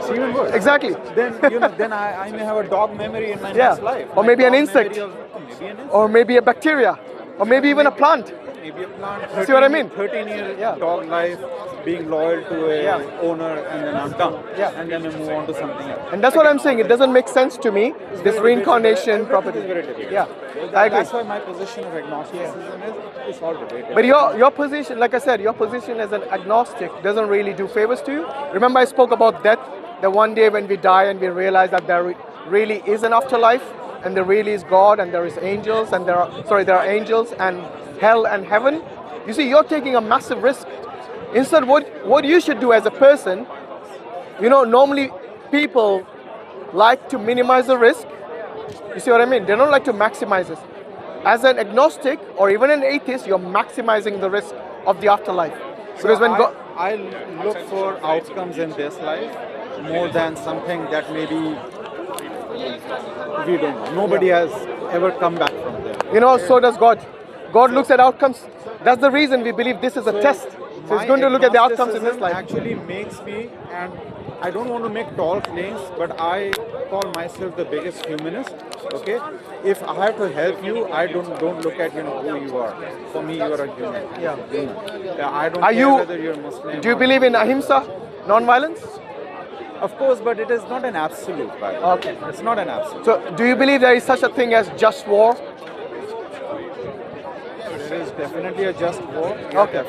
It's even worse. Exactly. Then I may have a dog memory in my next life. Or My maybe an dog insect. memory maybe an insect. Or maybe a bacteria. Or maybe even a plant. Maybe a plant. See what I mean? 13-year dog life, being loyal to a owner, and then I'm done. And then I move on to something else. And that's what I'm saying. It doesn't make sense to me, this reincarnation property. Yeah, I agree. That's why my position of agnosticism is all debatable. But your position, like I said, your position as an agnostic doesn't really do favors to you. Remember I spoke about death, that one day when we die and we realize that there really is an afterlife, and there really is God, and there is angels, and there are angels and hell and heaven. You see, you're taking a massive risk. Instead, what you should do as a person, normally people like to minimize the risk. You see what I mean? They don't like to maximize it. As an agnostic or even an atheist, you're maximizing the risk of the afterlife. Because I look for outcomes in this life more than something that maybe we don't know. Nobody has ever come back from there. So does God. God looks at outcomes. That's the reason we believe this is a test. So it's going to look at the outcomes in this life. Actually makes me, and I don't want to make tall claims, but I call myself the biggest humanist. Okay, if I have to help you, I don't look at who you are. For me, you are a human. I don't care whether you're Muslim. Do you believe in ahimsa, non-violence? Of course, but it is not an absolute. Okay, it's not an absolute. So, do you believe there is such a thing as just war? There is definitely a just war. Okay.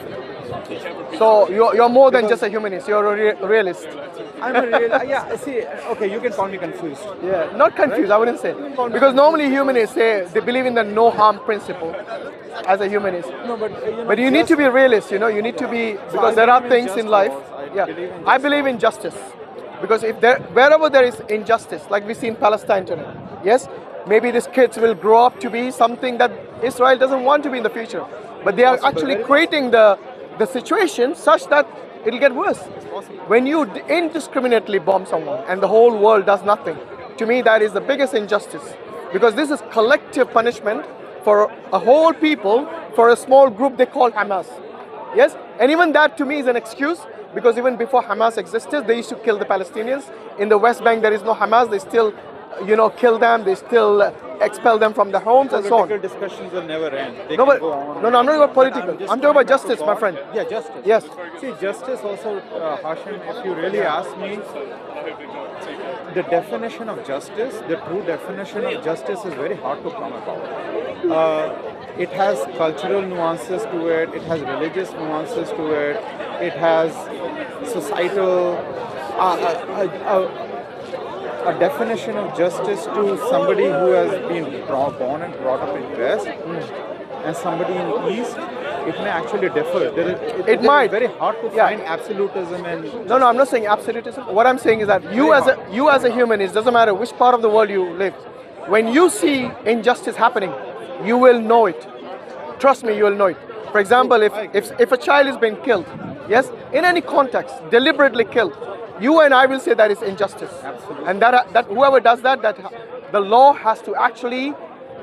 So you're more than just a humanist. You're a realist. I'm a realist. Yeah. See. Okay. You can call me confused. Yeah. Not confused. I wouldn't say. Because normally humanists say they believe in the no harm principle. As a humanist. No, but you need to be realist. You need to be, because there are things in life. I believe in justice. Because wherever there is injustice, like we see in Palestine today, yes, maybe these kids will grow up to be something that Israel doesn't want to be in the future. But they are actually creating the situation such that it'll get worse. When you indiscriminately bomb someone and the whole world does nothing, to me that is the biggest injustice. Because this is collective punishment for a whole people, for a small group they call Hamas. Yes, and even that to me is an excuse. Because even before Hamas existed, they used to kill the Palestinians. In the West Bank, there is no Hamas. They still, kill them. They still expel them from their homes and so on. Political discussions will never end. No, I'm not about political. I'm talking about justice, my friend. Yeah, justice. Yes. See, justice also, Hashim, if you really ask me, the definition of justice, the true definition of justice is very hard to come about. It has cultural nuances to it, it has religious nuances to it, it has societal, a definition of justice to somebody who has been born and brought up in West and somebody in East, it may actually differ. It might. It's very hard to find absolutism and... No, I'm not saying absolutism. What I'm saying is that you as a humanist, doesn't matter which part of the world you live, when you see injustice happening, you will know it. Trust me, you will know it. For example, if a child is being killed, yes, in any context, deliberately killed, you and I will say that is injustice. Absolutely. And that whoever does that the law has to actually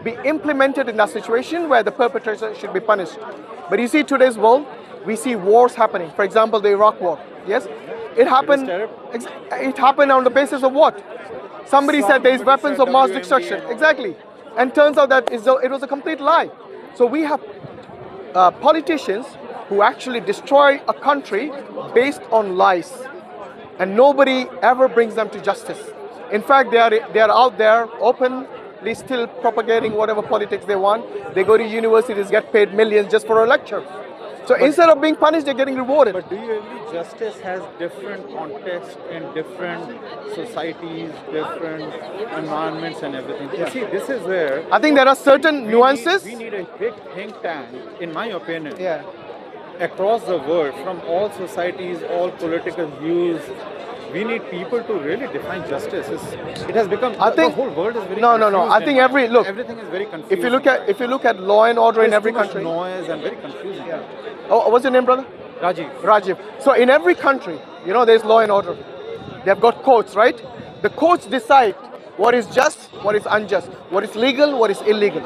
be implemented in that situation where the perpetrator should be punished. But you see today's world, we see wars happening. For example, the Iraq war. Yes, it happened. It happened on the basis of what? Somebody said there is weapons of mass destruction. Exactly, and turns out that it was a complete lie. So we have politicians who actually destroy a country based on lies, and nobody ever brings them to justice. In fact, they are out there openly still propagating whatever politics they want. They go to universities, get paid millions just for a lecture. So instead of being punished, they're getting rewarded. But do you agree justice has different contexts in different societies, different environments and everything? You see, this is where... I think there are certain nuances. We need a big think tank, in my opinion, across the world, from all societies, all political views. We need people to really define justice. It has become... the whole world is very confused. No. I think everything is very confusing. If you look at law and order in every country... noise and very confusing. Oh, what's your name, brother? Rajiv. So in every country, there's law and order. They've got courts, right? The courts decide what is just, what is unjust, what is legal, what is illegal.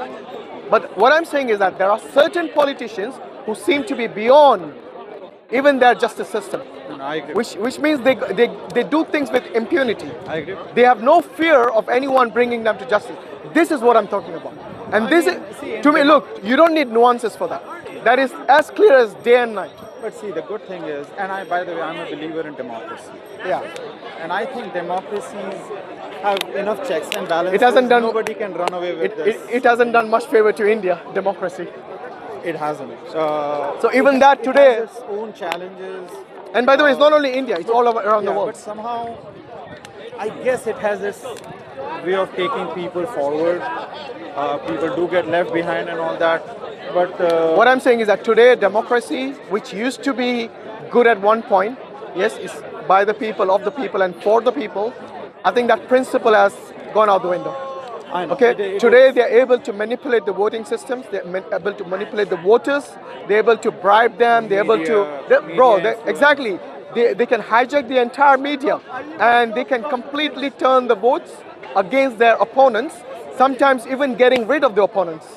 But what I'm saying is that there are certain politicians who seem to be beyond even their justice system. And I agree. Which means they do things with impunity. I agree. They have no fear of anyone bringing them to justice. This is what I'm talking about. And this is, to me, look, you don't need nuances for that. That is as clear as day and night. But see, the good thing is, and by the way, I'm a believer in democracy. Yeah. And I think democracies have enough checks and balances. It hasn't done. Nobody can run away with this. It hasn't done much favor to India, democracy. It hasn't. So even that today. It has its own challenges. And by the way, it's not only India; it's all around the world. But somehow, I guess it has this way of taking people forward. People do get left behind and all that. But what I'm saying is that today, democracy, which used to be good at one point, yes, is by the people, of the people, and for the people. I think that principle has gone out the window. I know. Okay, today they're able to manipulate the voting systems. They're able to manipulate the voters. They're able to bribe them. They're able to, exactly. They can hijack the entire media, and they can completely turn the votes against their opponents. Sometimes even getting rid of the opponents.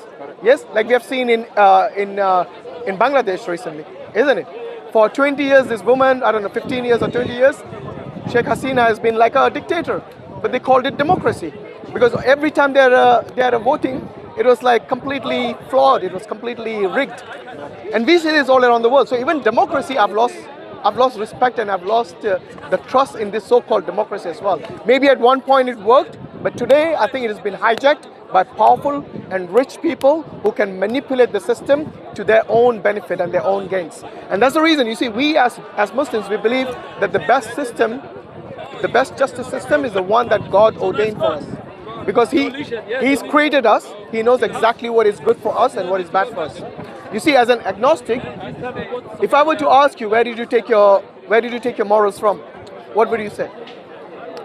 Yes, like we have seen in Bangladesh recently, isn't it? For 20 years, this woman, I don't know, 15 years or 20 years, Sheikh Hasina has been like a dictator, but they called it democracy because every time they're voting, it was like completely flawed. It was completely rigged, and we see this all around the world. So even democracy, I've lost respect and I've lost the trust in this so-called democracy as well. Maybe at one point it worked, but today I think it has been hijacked by powerful and rich people who can manipulate the system to their own benefit and their own gains. And that's the reason, you see, we as Muslims, we believe that the best system, the best justice system is the one that God ordained for us. Because He's created us, He knows exactly what is good for us and what is bad for us. You see, as an agnostic, if I were to ask you, where did you take your morals from? What would you say?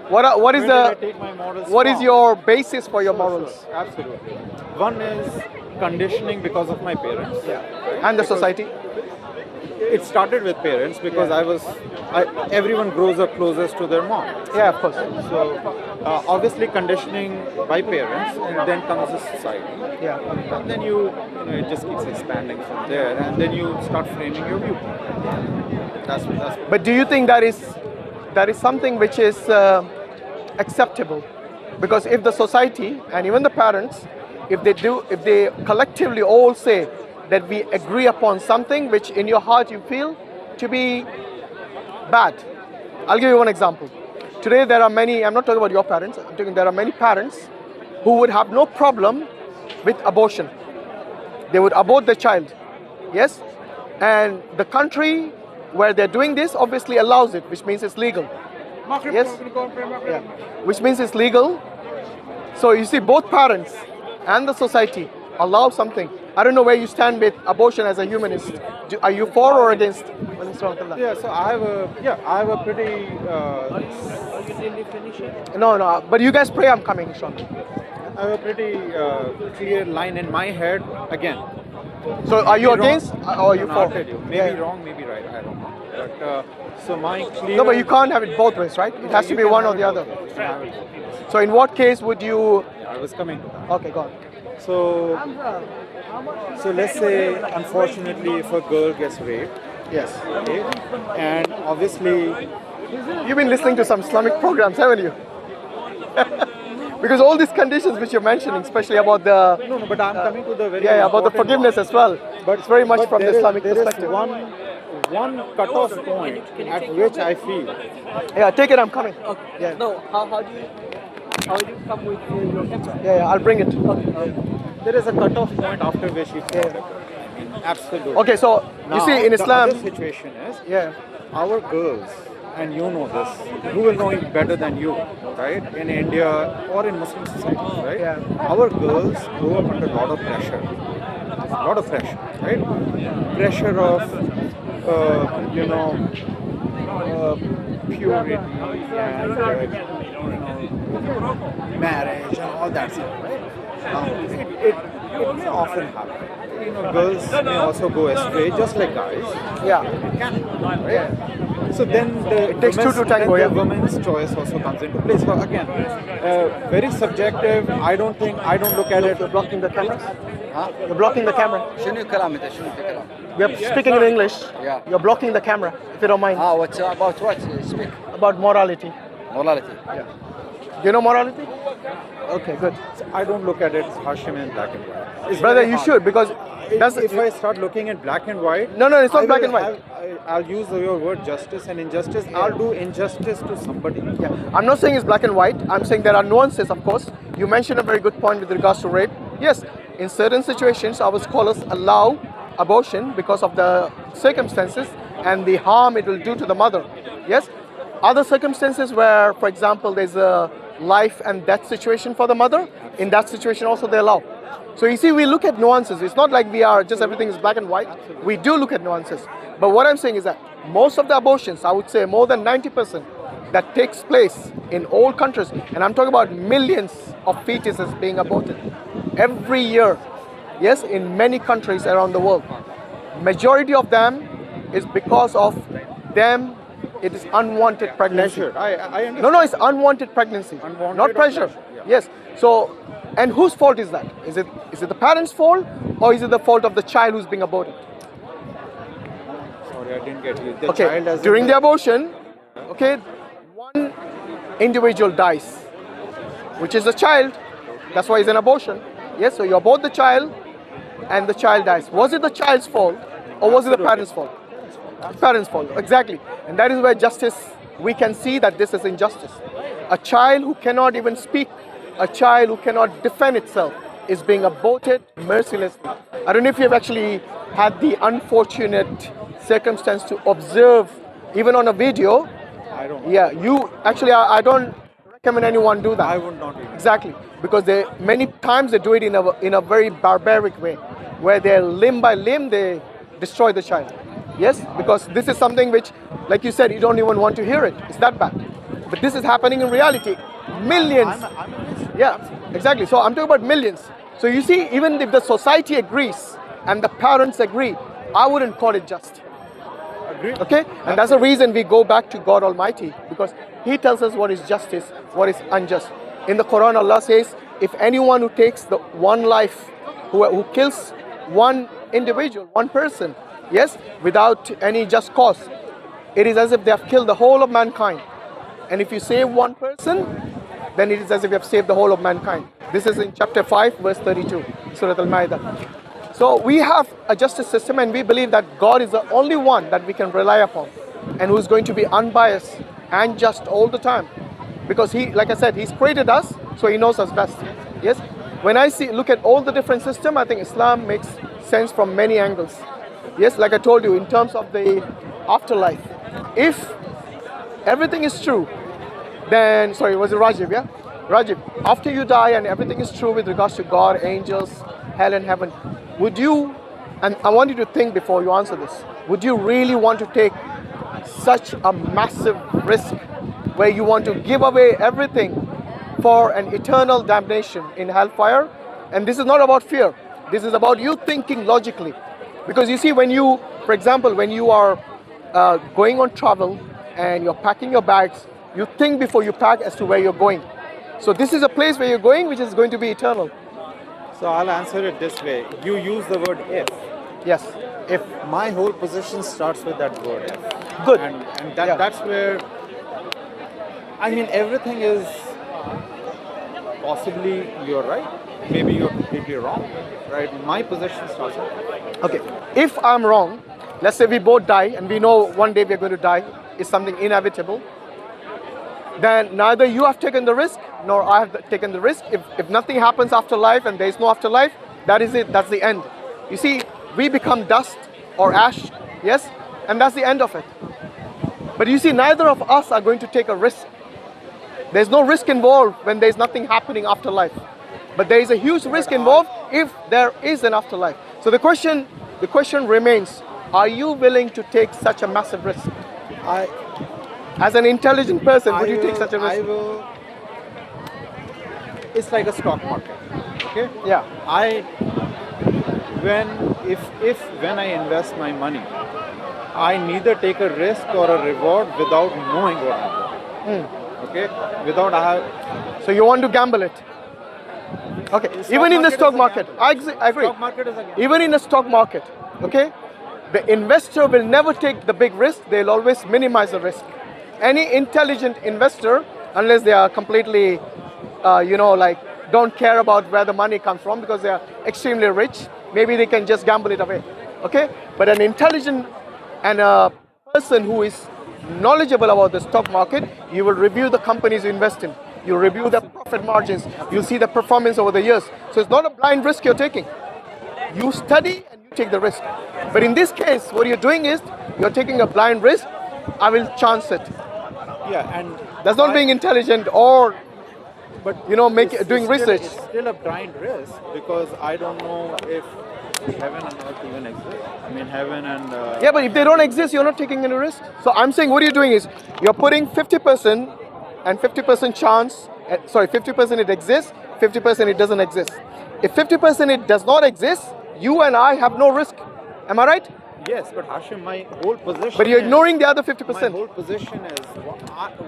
What is your basis for your morals? Sure, absolutely. One is conditioning because of my parents. Yeah. And the society? It started with parents because everyone grows up closest to their mom. Yeah, of course. So obviously conditioning by parents, and then comes the society. Yeah. And then it just keeps expanding from there, and then you start framing your viewpoint. That's. But do you think that is something which is acceptable? Because if the society and even the parents, if they collectively all say that we agree upon something which in your heart you feel to be bad. I'll give you one example. Today there are many, I'm not talking about your parents, I'm talking there are many parents who would have no problem with abortion. They would abort the child, yes? And the country where they're doing this obviously allows it, which means it's legal. Yes? Yeah. Which means it's legal. So you see, both parents and the society allow something. I don't know where you stand with abortion as a humanist. Are you for or against? Yeah, so I have a pretty. No, but you guys pray, I'm coming, Sean. I have a pretty clear line in my head again. So are you against or are you for? Maybe wrong, maybe right. I don't know. But so my clear. No, but you can't have it both ways, right? It has to be one or the other. So in what case would you? I was coming to that. Okay, go on. So let's say, unfortunately, if a girl gets raped, yes, okay, and obviously, you've been listening to some Islamic programs, haven't you? Because all these conditions which you're mentioning, especially about the no, but I'm coming to the very about the forgiveness as well. But it's very much from the Islamic perspective. There is one cutoff point at which I feel. Yeah, take it. I'm coming. Okay. Yeah. No, how do you come with your camera? Yeah, I'll bring it. Okay. There is a cutoff point after which you feel. I mean, absolutely. Okay, so now, you see in Islam, the other situation is our girls, and you know this, who will know it better than you, right? In India or in Muslim societies, right? Yeah. Our girls grow up under a lot of pressure, right? Pressure of, purity and marriage and all that stuff, right? It often happens. Girls may also go astray, just like guys. yeah. It can happen, right? So then It takes two to tango, yeah. the woman's choice also comes into play. So again, very subjective. I don't look at it. You're blocking the camera. ها You're blocking the camera. شنو الكلام انت شنو الكلام؟ We're speaking in English. Yeah. You're blocking the camera, if you don't mind. what's about what? Speak. About morality. Morality. Do you know morality? Okay, good. I don't look at it, Hashim, in black and white. It's Brother, very you hard. should, because that's If I start looking at black and white, No, it's not I black will and white. I'll use your word justice and injustice. I'll do injustice to somebody. Yeah. I'm not saying it's black and white. I'm saying there are nuances, of course. You mentioned a very good point with regards to rape. Yes, in certain situations, our scholars allow abortion because of the circumstances and the harm it will do to the mother. Yes. Other circumstances where, for example, there's a life and death situation for the mother, in that situation also they allow. So you see, we look at nuances. It's not like we are just everything is black and white. We do look at nuances. But what I'm saying is that most of the abortions, I would say more than 90%, that takes place in all countries, and I'm talking about millions of fetuses being aborted every year, yes, in many countries around the world. Majority of them is because of them, it is unwanted pregnancy. Pleasure. I understand. No, it's unwanted pregnancy, Unwanted not or pressure. pleasure, yeah. Yes. So, and whose fault is that? Is it the parent's fault, or is it the fault of the child who's being aborted? Sorry, I didn't get you. The Okay. child has During the abortion, okay, one individual dies, which is the child. That's why it's an abortion. Yes. So you abort the child, and the child dies. Was it the child's fault, or was it the parent's fault? Parents' fault, exactly. And that is where justice, we can see that this is injustice. A child who cannot even speak, a child who cannot defend itself is being aborted mercilessly. I don't know if you've actually had the unfortunate circumstance to observe, even on a video. I don't. Yeah, you actually, I don't recommend anyone do that. I would not even. Exactly, because they many times they do it in a very barbaric way, where they limb by limb they destroy the child. Yes, because this is something which, like you said, you don't even want to hear it. It's that bad. But this is happening in reality. Millions. Yeah, exactly. So I'm talking about millions. So you see, even if the society agrees and the parents agree, I wouldn't call it just. Agree. Okay? And that's the reason we go back to God Almighty, because He tells us what is justice, what is unjust. In the Quran, Allah says, if anyone who takes the one life, who kills one individual, one person, yes, without any just cause, it is as if they have killed the whole of mankind. And if you save one person, then it is as if you have saved the whole of mankind. This is in chapter 5, verse 32, Surah Al-Ma'idah. So we have a justice system, and we believe that God is the only one that we can rely upon, and who is going to be unbiased and just all the time. Because He, like I said, He's created us, so He knows us best. Yes? When I look at all the different systems, I think Islam makes sense from many angles. Yes, like I told you, in terms of the afterlife, if everything is true, then, sorry, was it Rajiv, yeah? Rajiv, after you die and everything is true with regards to God, angels, hell and heaven, would you, and I want you to think before you answer this, would you really want to take such a massive risk where you want to give away everything for an eternal damnation in hellfire? And this is not about fear. This is about you thinking logically. Because you see, when you, for example, when you are going on travel and you're packing your bags, you think before you pack as to where you're going. So this is a place where you're going which is going to be eternal. So I'll answer it this way. You use the word if. Yes. If. My whole position starts with that word if. Good. And that, Yeah. that's where, I mean, everything is possibly you're right. Maybe you're completely wrong. Right? My position starts with that. Okay. If I'm wrong, let's say we both die and we know one day we're going to die, it's something inevitable, then neither you have taken the risk nor I have taken the risk. If nothing happens after life and there is no afterlife, that is it. That's the end. You see, we become dust or ash, yes, and that's the end of it. But you see, neither of us are going to take a risk. There's no risk involved when there's nothing happening after life. But there is a huge risk involved if there is an afterlife. So the question remains, are you willing to take such a massive risk? As an intelligent person, would you take such a risk? I will. It's like a stock market. Okay? Yeah. When I invest my money, I neither take a risk or a reward without knowing what I'm doing. Okay? Without I have. So you want to gamble it. Okay. Stock Even in the market is stock a market, gamble. I agree. Stock market is a gamble. Even in the stock market, okay, the investor will never take the big risk. They'll always minimize the risk. Any intelligent investor, unless they are completely, like don't care about where the money comes from because they are extremely rich, maybe they can just gamble it away. Okay, but an intelligent and a person who is knowledgeable about the stock market, you will review the companies you invest in. You review the profit margins. You see the performance over the years. So it's not a blind risk you're taking. You study and you take the risk. But in this case, what you're doing is you're taking a blind risk. I will chance it. Yeah, and That's not being intelligent or, but doing research. It's still a blind risk because I don't know if heaven and earth even exist. I mean, heaven and Yeah, but if they don't exist, you're not taking any risk. So I'm saying what you're doing is you're putting 50% and 50% chance. 50% it exists, 50% it doesn't exist. If 50% it does not exist, you and I have no risk. Am I right? yes, but Hashim, my whole position. But you're is- ignoring the other My 50%. whole position is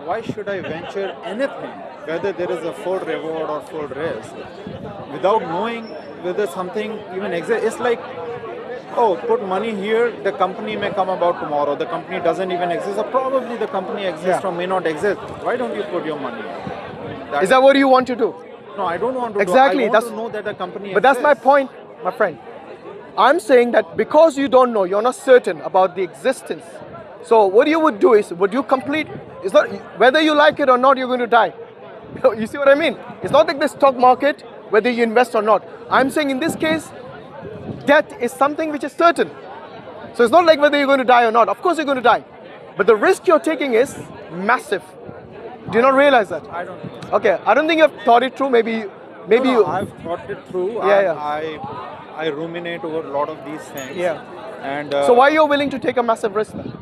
why should I venture anything, whether there is a full reward or full risk, without knowing whether something even exists? It's like, oh, put money here, the company may come about tomorrow. The company doesn't even exist, or probably the company exists Yeah. or may not exist. Why don't you put your money here? Is that what you want to do? No, I don't want to. Exactly, I want that's- to know that the company. But that's my exists. point, my friend. I'm saying that because you don't know, you're not certain about the existence. So what you would do is, would you complete? It's not whether you like it or not, you're going to die. You see what I mean? It's not like the stock market, whether you invest or not. I'm saying in this case, death is something which is certain. So it's not like whether you're going to die or not. Of course you're going to die. But the risk you're taking is massive. Do you not realize that? I don't know. Okay, I don't think you've thought it through. Maybe No, you. I've thought it through. Yeah. I ruminate over a lot of these things. Yeah. And So why you're willing to take a massive risk then?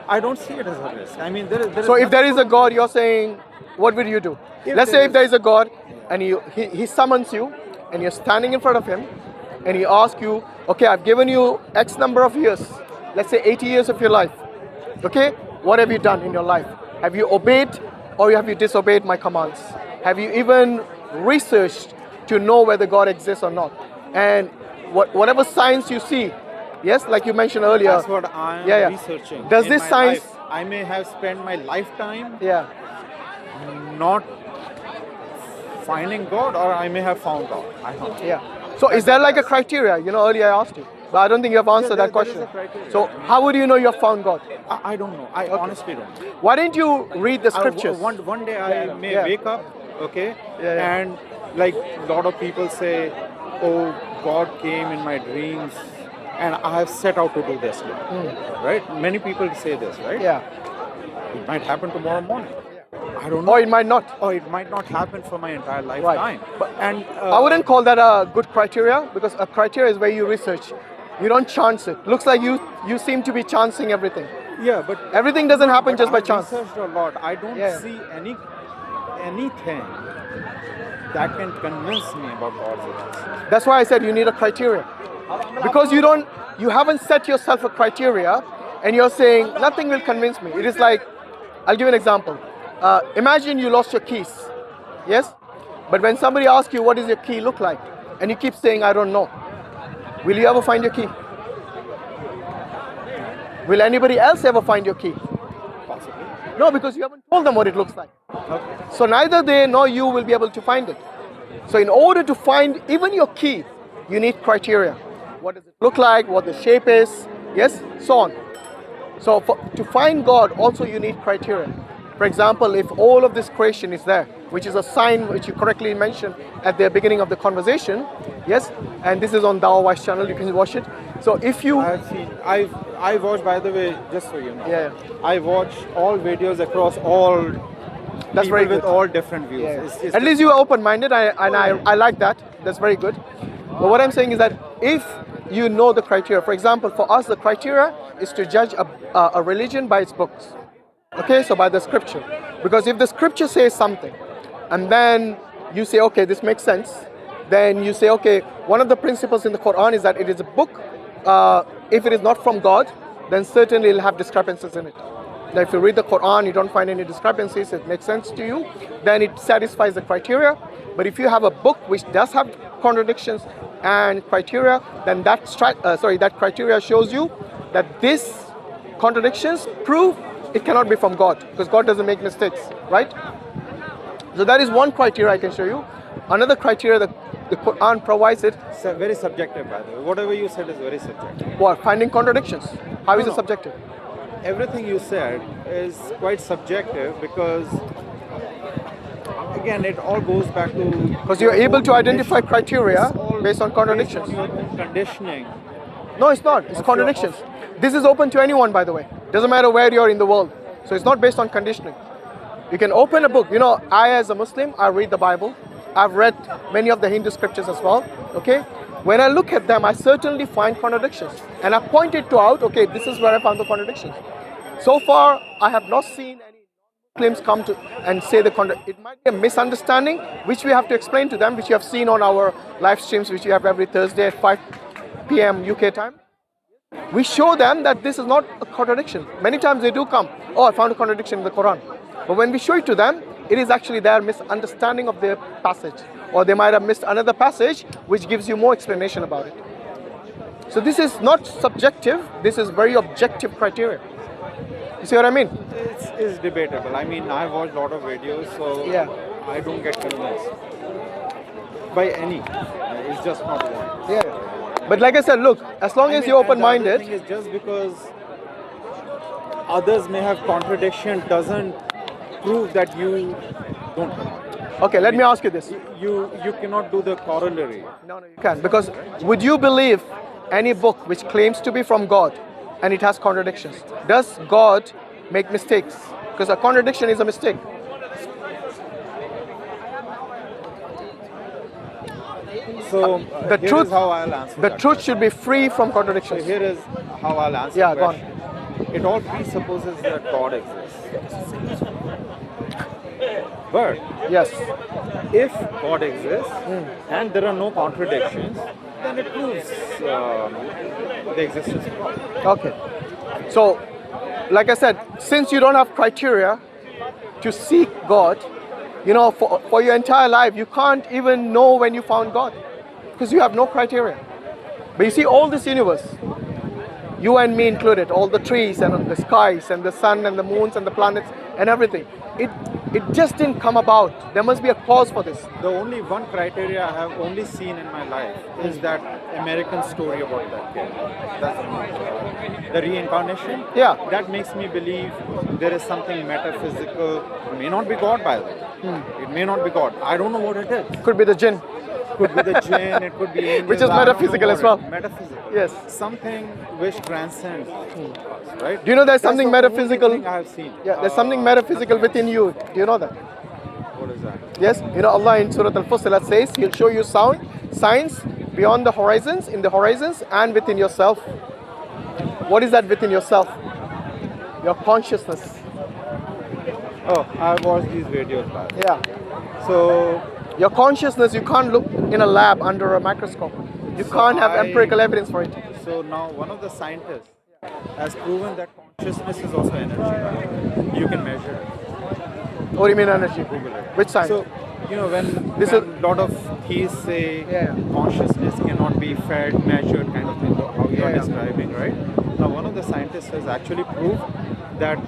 I don't see it as a risk. I mean, there So is if there is a nothing- God, you're saying, what will you do? If Let's there say if is- there is a God and he summons you and you're standing in front of him and he asks you, okay, I've given you X number of years, let's say 80 years of your life. Okay, what have you done in your life? Have you obeyed or have you disobeyed my commands? Have you even researched to know whether God exists or not? And whatever signs you see, yes, like you mentioned earlier. That's what I'm Yeah. researching. Does in this my science? life. I may have spent my lifetime Yeah. not finding God, or I may have found God. I don't know. Yeah. So is there like a criteria? Earlier I asked you, but I don't think you have answered there- that there is question. a criteria. So how would you know you have found God? I don't know. I honestly don't. Why didn't you read the scriptures? One day I may Yeah. wake up, okay, Yeah. and like a lot of people say, oh, God came in my dreams, and I have set out to do this now. Right? Many people say this, right? Yeah. It might happen tomorrow morning. I don't know. Or it might not. Or it might not happen for my entire lifetime. And I wouldn't call that a good criteria because a criteria is where you research. You don't chance it. Looks like you seem to be chancing everything. yeah, but Everything doesn't happen but just by I've chance. researched a lot. I don't Yeah. see anything that can convince me about God's existence. That's why I said you need a criteria. Because you haven't set yourself a criteria and you're saying nothing will convince me. It is like, I'll give you an example. Imagine you lost your keys, yes? But when somebody asks you what does your key look like, and you keep saying, I don't know, will you ever find your key? Will anybody else ever find your key? Possibly. No, because you haven't told them what it looks like. Okay. So neither they nor you will be able to find it. So in order to find even your key, you need criteria. What does it look like? What the shape is? Yes, so on. So to find God, also you need criteria. For example, if all of this creation is there, which is a sign which you correctly mentioned at the beginning of the conversation, yes, and this is on Dawah Wise channel, you can watch it. So if you, I've seen. I watch, by the way, just so you know. Yeah. I watch all videos across all. That's people very with good. all different views. Yeah. It's At least you are open-minded, I like that. That's very good. But what I'm saying is that if you know the criteria, for example, for us, the criteria is to judge a religion by its books. Okay, so by the scripture. Because if the scripture says something, and then you say, okay, this makes sense, then you say, okay, one of the principles in the Quran is that it is a book. If it is not from God, then certainly it'll have discrepancies in it. Now, if you read the Quran, you don't find any discrepancies, it makes sense to you, then it satisfies the criteria. But if you have a book which does have contradictions and criteria, then that criteria shows you that these contradictions prove it cannot be from God, because God doesn't make mistakes, right? So that is one criteria I can show you. Another criteria that the Quran provides it. It's very subjective, by the way. Whatever you said is very subjective. What? Finding contradictions. How is it No. subjective? Everything you said is quite subjective because, again, it all goes back to... Because you're able to identify criteria It's all based on contradictions. Based on your own conditioning. No, it's not. It's Of contradictions. your- This is open to anyone, by the way. Doesn't matter where you're in the world. So it's not based on conditioning. You can open a book. You know, I as a Muslim, I read the Bible. I've read many of the Hindu scriptures as well. Okay? When I look at them, I certainly find contradictions. And I pointed out, okay, this is where I found the contradictions. So far, I have not seen any Muslims come to and say it might be a misunderstanding, which we have to explain to them, which you have seen on our live streams, which you have every Thursday at 5 p.m. UK time. We show them that this is not a contradiction. Many times they do come, oh, I found a contradiction in the Quran. But when we show it to them, it is actually their misunderstanding of the passage. Or they might have missed another passage which gives you more explanation about it. So this is not subjective, this is very objective criteria. You see what I mean? It's debatable. I mean, I've watched a lot of videos, so Yeah. I don't get convinced by any. It's just not one. Yeah. But like I said, look, as long as you're and the other open-minded, thing is just because others may have contradiction doesn't prove that you don't have. okay, let me ask you this. You cannot do the corollary. No, you can't. Because would you believe any book which claims to be from God and it has contradictions? Does God make mistakes? Because a contradiction is a mistake. So The here truth- is how I'll answer The that. truth should be free from So contradictions. here is how I'll answer. Yeah, the go on. question. It all presupposes that God exists. But Yes. if God exists and there are no contradictions, then it proves the existence of God. Okay. So, like I said, since you don't have criteria to seek God, you know, for your entire life, you can't even know when you found God because you have no criteria. But you see, all this universe, you and me included, all the trees and the skies and the sun and the moons and the planets and everything, it just didn't come about. There must be a cause for this. The only one criteria I have only seen in my life is that American story about that kid. That's the reincarnation. Yeah. That makes me believe there is something metaphysical. It may not be God, by the way. It may not be God. I don't know what it is. Could be the jinn. Could be the jinn, it could be angels. Which is I don't know metaphysical what as well. it is. Metaphysical. Yes. Something which transcends us, right? Do you know there's That's something the only metaphysical? thing I have seen. Yeah, there's something metaphysical within you. Do you know that? What is that? Yes, you know Allah in Surah Al-Fussilat says He'll show you signs beyond the horizons, in the horizons, and within yourself. What is that within yourself? Your consciousness. Oh, I've watched these videos back. Yeah. So Your consciousness, you can't look in a lab under a microscope. You can't have empirical evidence for it. So now one of the scientists has proven that consciousness is also energy. You can measure it. What do you mean energy? Google it. Which science? So, you know, when This a is- lot of theists say Yeah. consciousness cannot be felt, measured, kind of thing, how you are Yeah. describing, right? Now, one of the scientists has actually proved that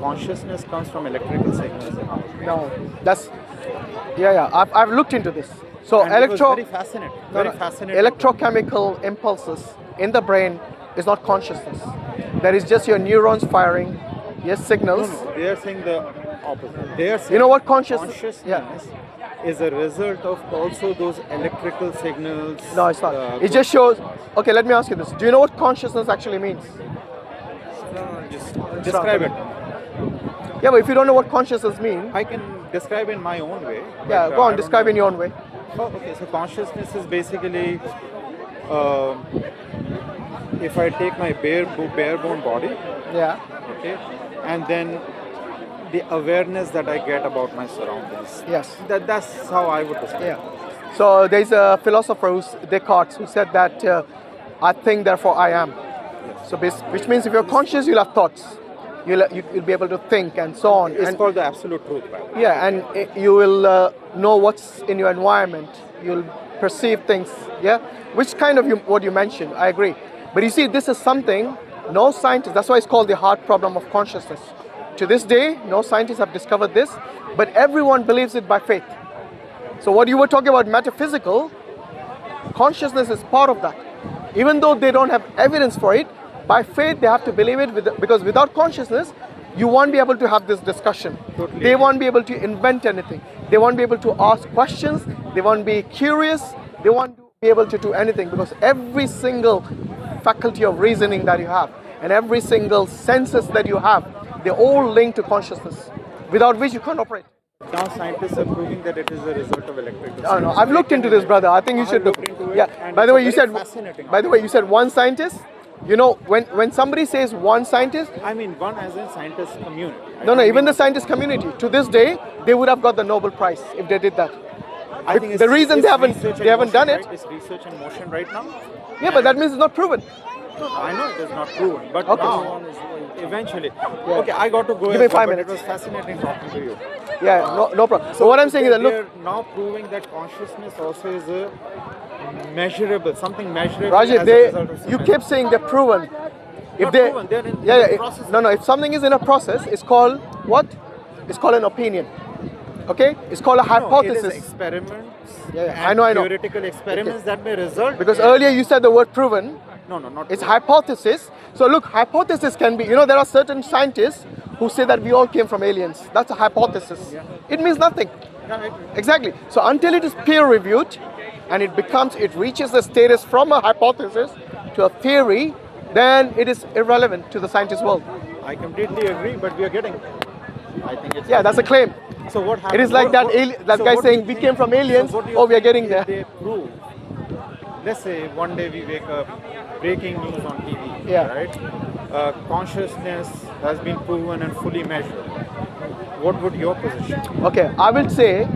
consciousness comes from electrical signals in our brain. No, that's I've looked into this. So And it was very fascinating. Very fascinating. electrochemical impulses in the brain is not consciousness. That is just your neurons firing, yes, signals. No, they are saying the opposite. They are saying You know what consciousness? consciousness is a result of also those electrical signals. No, it's not. It just shows. Okay, let me ask you this. Do you know what consciousness actually means? Just describe it. Yeah, but if you don't know what consciousness means, I can describe in my own way. yeah, but, go I on, don't describe know. in your own way. Oh, okay. So consciousness is basically, if I take my bare bone body, Yeah. okay, and then the awareness that I get about my surroundings. Yes. That's how I would describe it. Yeah. So there's a philosopher, Descartes, who said that I think, therefore I am. So which means if you're conscious, you'll have thoughts. You'll be able to think and so on. It's And called the absolute truth, by the way. yeah, and you will know what's in your environment. You'll perceive things. Yeah, which kind of what you mentioned. I agree. But you see, this is something no scientist. That's why it's called the hard problem of consciousness. To this day, no scientists have discovered this, but everyone believes it by faith. So what you were talking about metaphysical, consciousness is part of that. Even though they don't have evidence for it, by faith they have to believe it because without consciousness, you won't be able to have this discussion. Totally. They won't be able to invent anything. They won't be able to ask questions. They won't be curious. They won't be able to do anything because every single faculty of reasoning that you have and every single senses that you have, they're all linked to consciousness, without which you can't operate. Now scientists are proving that it is a result of electrical. I don't know. I've looked into this, brother. I think you should look. looked into it, Yeah. and By the it's way, a you very said. fascinating By the way, you said one scientist. You know, when somebody says one scientist, I mean, one as in scientist community. no, even the scientist community. To this day, they would have got the Nobel Prize if they did that. I think the reason they haven't research in done motion, it. right? It's research in motion right now. Yeah, but that means it's not proven. I know it is not proven, but Okay. now eventually. Okay, I got to go. Give me as well, 5 but minutes. It was fascinating talking to you. Yeah, no problem. So what I'm saying is that look, they're now proving that consciousness also is a measurable, something measurable. Rajit, as a result of you some kept saying they're proven. If Not they, proven, they're in yeah, the process. no, if something is in a process, it's called what? It's called an opinion. Okay, it's called a No, it hypothesis. is experiments. Yeah, and I know. Theoretical experiments that may result. Because in- earlier you said the word proven. No, not. It's proven. hypothesis. So look, hypothesis can be, there are certain scientists who say that we all came from aliens. That's a hypothesis. It means nothing. Yeah, I agree. Exactly. So until it is peer reviewed and it reaches the status from a hypothesis to a theory, then it is irrelevant to the scientist world. I completely agree, but we are getting. I think it's. Yeah, that's a claim. So what happens? It is like that so guy what do saying you we think- came from aliens. so what do you Oh, we are think getting if there. They prove. Let's say one day we wake up, breaking news on TV. Yeah. Right. Consciousness has been proven and fully measured. What would your position? Okay, I will say,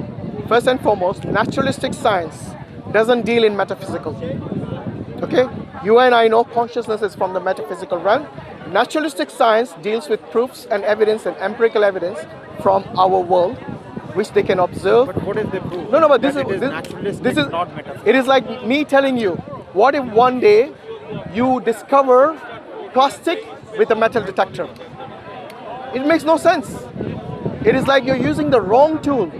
first and foremost, naturalistic science doesn't deal in metaphysical. Okay? You and I know consciousness is from the metaphysical realm. Naturalistic science deals with proofs and evidence and empirical evidence from our world, which they can observe. But what if they prove? No, but that this it is is naturalistic, this is not metaphysical. it is like me telling you, what if one day you discover plastic with a metal detector? It makes no sense. It is like you're using the wrong tool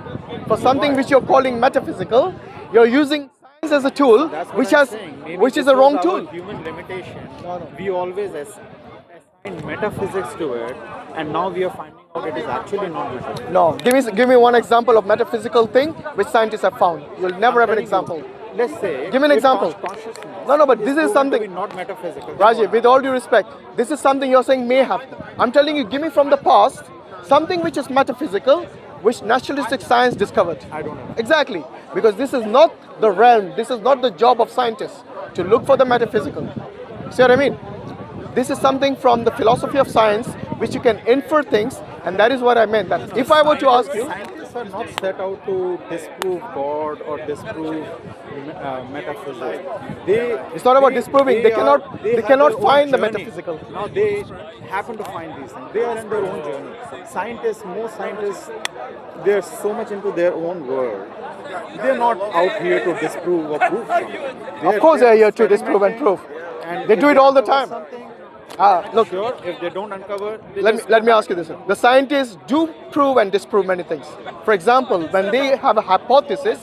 for something which you're calling metaphysical. You're using science as a tool, That's what which I'm has saying. Maybe which is this a wrong was our tool. Human limitation. We always assign metaphysics to it, and now we are finding out it is actually not metaphysical. No, give me one example of metaphysical thing which scientists have found. You'll never have an example. Let's say. Give me an if example. Consciousness No, but this is proven to something- be not metaphysical. Rajiv, with all due respect, this is something you're saying may happen. I'm telling you, give me from the past something which is metaphysical, which naturalistic science discovered. I don't know. Exactly, because this is not the realm, this is not the job of scientists to look for the metaphysical. See what I mean? This is something from the philosophy of science which you can infer things, and that is what I meant. That if I were to ask you, Scientists are not set out to disprove God or disprove metaphysics. It's not about disproving. They cannot have their find own the journey. metaphysical. Now they happen to find these things. They are in their own journey. Most scientists, they're so much into their own world. They're not out here to disprove or prove something. of course they're here to disprove and prove. They if do it all the uncover time. something, Look, Sure, if they don't uncover, they let just me ask you this. The scientists do prove and disprove many things. For example, when they have a hypothesis,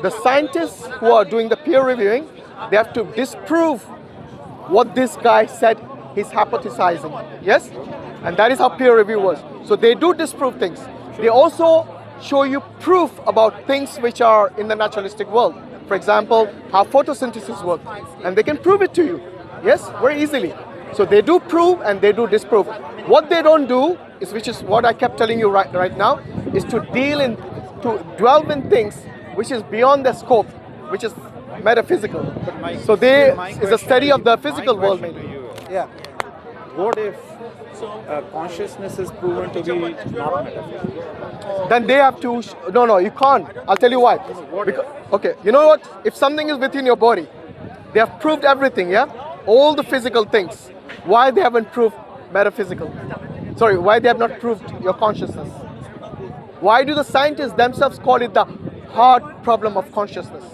the scientists who are doing the peer reviewing, they have to disprove what this guy said he's hypothesizing. Yes? And that is how peer review was. So they do disprove things. They also show you proof about things which are in the naturalistic world. For example, how photosynthesis works. And they can prove it to you. Yes? Very easily. So they do prove and they do disprove. What they don't do is, which is what I kept telling you right now, is to delve in things which is beyond their scope, which is metaphysical. So they is a study of the physical world, maybe. Yeah. What if consciousness is proven to be not metaphysical? Then they have to. No, you can't. I'll tell you why. Okay, you know what? If something is within your body, they have proved everything. Yeah, all the physical things. why they haven't proved metaphysical. Sorry, why they have not proved your consciousness. Why do the scientists themselves call it the hard problem of consciousness?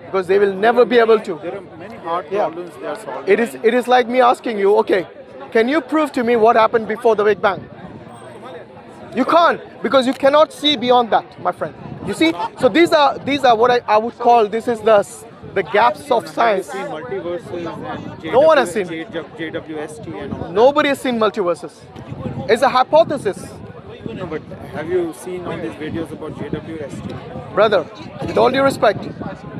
Because they will never be able to. There are many hard Yeah. problems they are solving. It is like me asking you, okay, can you prove to me what happened before the Big Bang? You can't, because you cannot see beyond that, my friend. You see? So these are what I would call, this is the gaps of science. Have you seen multiverses and No one has seen. JWST and all? Nobody has seen multiverses. It's a hypothesis. No, but have you seen all these videos about JWST? Brother, with all due respect,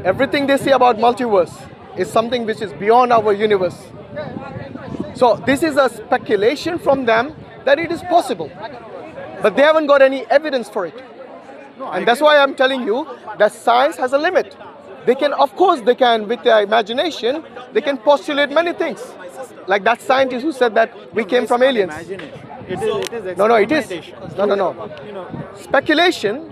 everything they say about multiverse is something which is beyond our universe. So this is a speculation from them that it is possible. But they haven't got any evidence for it. And that's why I'm telling you that science has a limit. They can, of course, they can, with their imagination, they can postulate many things. Like that scientist who said that we came from aliens. It is No, it is. experimentation. No. You know, Speculation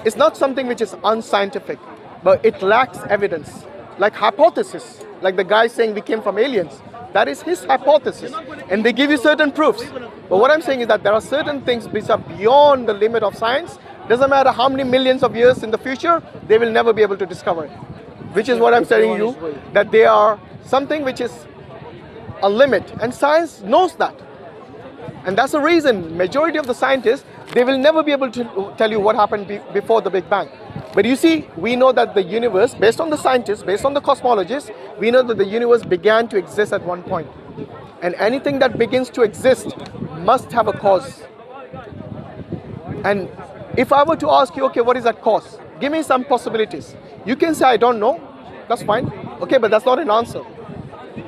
is not something which is unscientific, but it lacks evidence. Like hypothesis, like the guy saying we came from aliens, that is his hypothesis. And they give you certain proofs. But what I'm saying is that there are certain things which are beyond the limit of science. Doesn't matter how many millions of years in the future, they will never be able to discover it. Which is what I'm telling you, that they are something which is a limit. And science knows that. And that's the reason majority of the scientists, they will never be able to tell you what happened before the Big Bang. But you see, we know that the universe, based on the scientists, based on the cosmologists, we know that the universe began to exist at one point. And anything that begins to exist must have a cause. And if I were to ask you, okay, what is that cause? Give me some possibilities. You can say, I don't know. That's fine. Okay, but that's not an answer.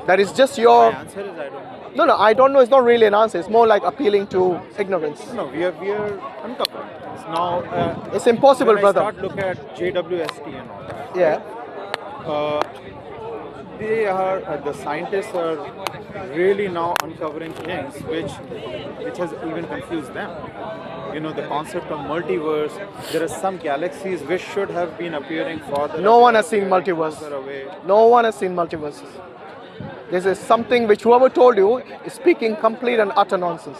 That is just your... the answer is I don't know. No, I don't know. It's not really an answer. It's more like appealing to ignorance. No, we are uncovering things. Now, It's impossible, when brother. I start look at JWST and all that, Yeah. they are the scientists are really now uncovering things which has even confused them. You know, the concept of multiverse. There are some galaxies which should have been appearing farther. No one has seen multiverse. further away. No one has seen multiverses. This is something which whoever told you is speaking complete and utter nonsense.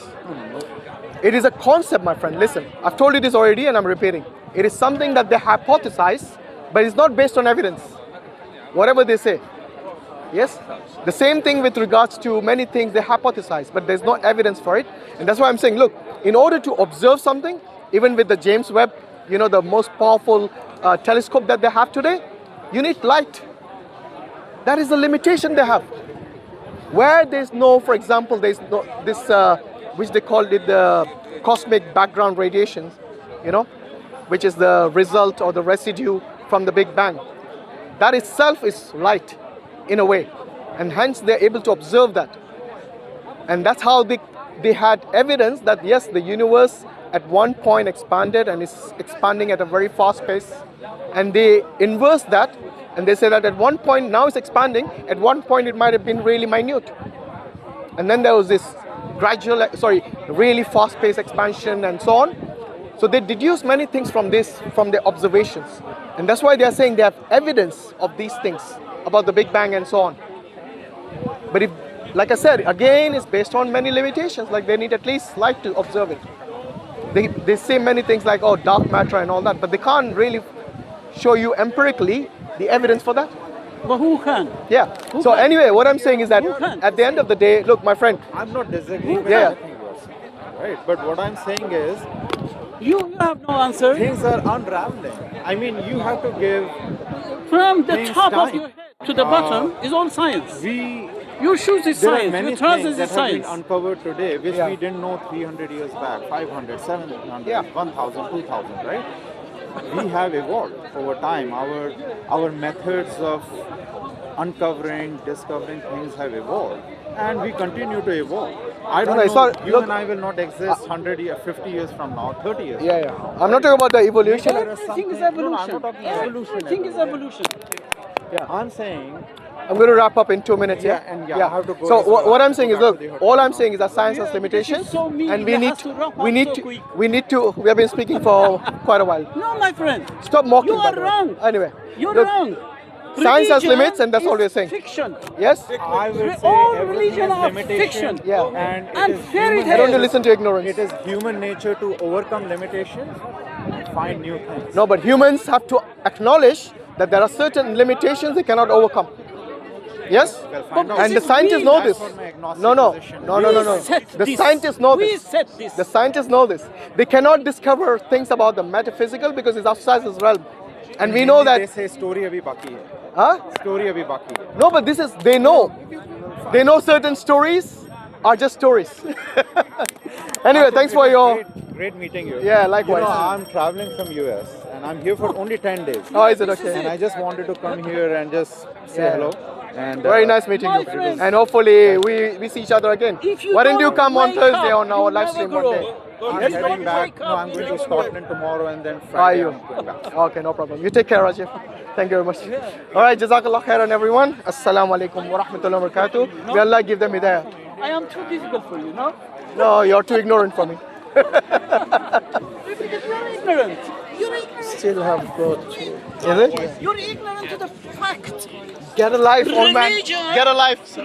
It is a concept, my friend. Listen, I've told you this already and I'm repeating. It is something that they hypothesize, but it's not based on evidence. Whatever they say. Yes? The same thing with regards to many things they hypothesize, but there's no evidence for it. And that's why I'm saying, look, in order to observe something, even with the James Webb, you know, the most powerful telescope that they have today, you need light. That is the limitation they have. Where there's no, for example, there's no this, which they called it the cosmic background radiation, you know, which is the result or the residue from the Big Bang. That itself is light, in a way, and hence they're able to observe that. And that's how they had evidence that yes, the universe at one point expanded and is expanding at a very fast pace. And they inverse that, and they say that at one point now it's expanding, at one point it might have been really minute. And then there was this gradual, really fast-paced expansion and so on. So they deduce many things from this, from their observations. And that's why they are saying they have evidence of these things about the Big Bang and so on. But if, like I said, again, it's based on many limitations, like they need at least light to observe it. They say many things like, oh, dark matter and all that, but they can't really show you empirically the evidence for that. But who can? Yeah. So anyway, what I'm saying is that Who can? at the end of the day, look, my friend, I'm not disagreeing with Yeah. anything you are saying, right? But what I'm saying is, You have no answer. things are unraveling. I mean, you have to give. From the things top of time. your head to the bottom is all science. We Your shoes is there are science. many Your trousers things that is have been science. uncovered today, which Yeah. we didn't know 300 years back, 500, 700, Yeah. 1,000, 2,000, right? We have evolved over time. Our methods of uncovering, discovering things have evolved, and we continue to evolve. I don't No, it's know. not- You look, and I will not exist 100 years, 50 years from now, 30 years. yeah. I'm not talking about the evolution. There is Everything is something- no, no, I'm evolution. not talking evolution. Everything is evolution. I'm saying I'm going to wrap up in 2 minutes. Yeah, and I have to go So as well. what I I'm have to saying go is, back look, to the hotel all I'm now. saying is that science has Yeah, limitations, this is so mean. and You we have need to wrap up we need so to quick. we have been speaking for quite a while. No, my friend. Stop mocking. You by are the way. wrong. Anyway, You're look, wrong. Science has Religion limits, and that's all is we're saying. Fiction. Yes? I will say All everything religion has are limitation. fiction. Yeah. And, And it is fairy human I don't tales. listen to ignorance. It is human nature to overcome limitations and find new things. No, but humans have to acknowledge that there are certain limitations they cannot overcome. Yes? Well, find out. And the scientists know That's this. what my agnostic No. position We is. set The this. scientists know We this. set this. The scientists know this. They cannot discover things about the metaphysical because it's outside this realm. And we know They that. say story abhi baki hai. Huh? Story abhi baki hai. No, but this is, they know. They know certain stories are just stories. Anyway, thanks for your. Great meeting you. Yeah, likewise. You know, I'm traveling from US and I'm here for only 10 days. Oh, is it And okay? I just wanted to come here and just say Yeah. hello. And Very nice meeting My you. friends. And hopefully we see each other again. If you Why don't you don't come on wake Thursday up, on our you'll live never stream one grow. day? I'm Yes, heading don't back. wake No, up, I'm going you'll to never grow. Scotland tomorrow and then Are Friday you? I'm going back. Okay, no problem. You take care, Rajif. Thank you very much. All right, Jazakallah khairan, everyone. Assalamu alaikum wa rahmatullahi wa barakatuh. May Allah give them hidayah. I am too difficult for you, no? No, you're too ignorant for me. You're ignorant. You're ignorant. Still have got to. Is it? You're ignorant to the fact. Get a life, old man. Religion- Get a life.